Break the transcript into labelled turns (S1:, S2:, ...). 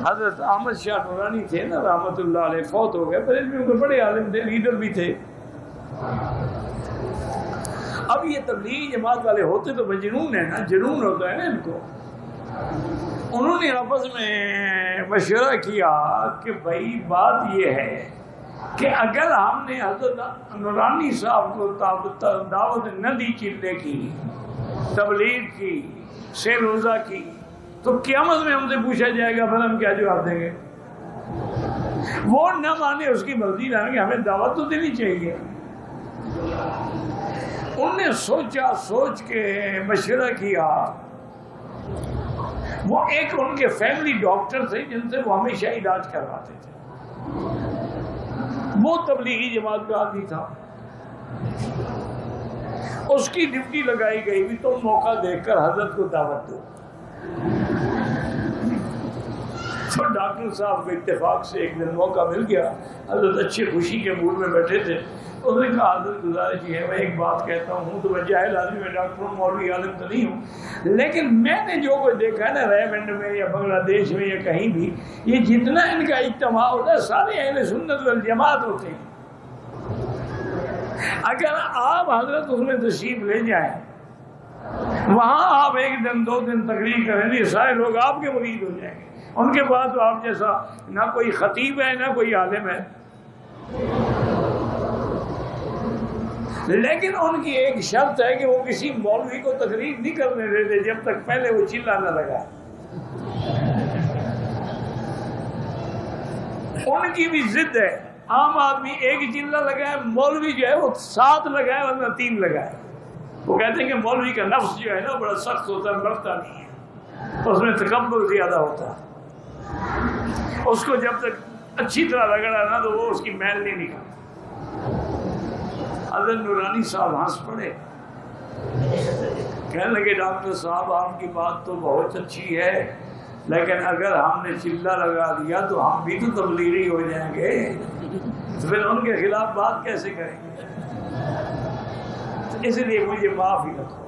S1: حضرت احمد شاہ نورانی تھے نا رحمۃ اللہ علیہ، فوت ہو گئے، پر علم کے بڑے عالم تھے، لیڈر بھی تھے۔ اب یہ تبلیغی جماعت والے ہوتے تو مجنون ہیں نا، جنون ہوتا ہے نا ان کو۔ انہوں نے آپس میں مشورہ کیا کہ بھائی بات یہ ہے کہ اگر ہم نے حضرت نورانی صاحب کو دعوت نہ دی چلے کی، تبلیغ کی، سے روزہ کی، تو قیامت میں ہم سے پوچھا جائے گا، پھر ہم کیا جواب دیں گے؟ وہ نہ مانے اس کی مرضی نہ کہ ہمیں دعوت تو دینی چاہیے۔ انہوں نے سوچ کے مشورہ کیا۔ وہ ایک ان کے فیملی ڈاکٹر تھے جن سے وہ ہمیشہ علاج کرواتے تھے، وہ تبلیغی جماعت کا آدمی تھا، اس کی ڈیوٹی لگائی گئی بھی تم موقع دیکھ کر حضرت کو دعوت دو۔ تو ڈاکٹر صاحب کو اتفاق سے ایک دن موقع مل گیا، حضرت اچھی خوشی کے موڈ میں بیٹھے تھے، انہوں نے کہا حضرت گزارش ہے میں ایک بات کہتا ہوں، تو میں جاہل آدمی، میں ڈاکٹر ہوں، مولوی عالم تو نہیں ہوں، لیکن میں نے جو کوئی دیکھا ہے نا ریونڈ میں یا بنگلہ دیش میں یا کہیں بھی، یہ جتنا ان کا اجتماع ہوتا ہے سارے اہل سنت والجماعت ہوتے ہیں۔ اگر آپ حضرت اس میں تشریف لے جائیں، وہاں آپ ایک دن 2 دن تقریر کریں گے، سارے لوگ آپ کے مرید ہو جائیں گے۔ ان کے پاس تو آپ جیسا نہ کوئی خطیب ہے نہ کوئی عالم ہے، لیکن ان کی ایک شرط ہے کہ وہ کسی مولوی کو تقریر نہیں کرنے دیتے جب تک پہلے وہ چلا نہ لگا۔ ان کی بھی ضد ہے، عام آدمی ایک چلا لگائے، مولوی جو ہے وہ 7 لگائے ورنہ 3 لگائے۔ وہ کہتے ہیں کہ مولوی کا نفس جو ہے نا بڑا سخت ہوتا ہے، مرتا نہیں ہے، اس میں تکبر زیادہ ہوتا ہے، اس کو جب تک اچھی طرح رگڑا نا تو وہ اس کی میل نہیں نکلتی۔ حضرت نورانی صاحب ہنس پڑے، کہنے لگے ڈاکٹر صاحب آپ کی بات تو بہت اچھی ہے، لیکن اگر ہم نے چلا لگا دیا تو ہم بھی تو تبلیغی ہو جائیں گے، تو پھر ان کے خلاف بات کیسے کریں گے؟ اس لیے مجھے معاف ہی رکھو۔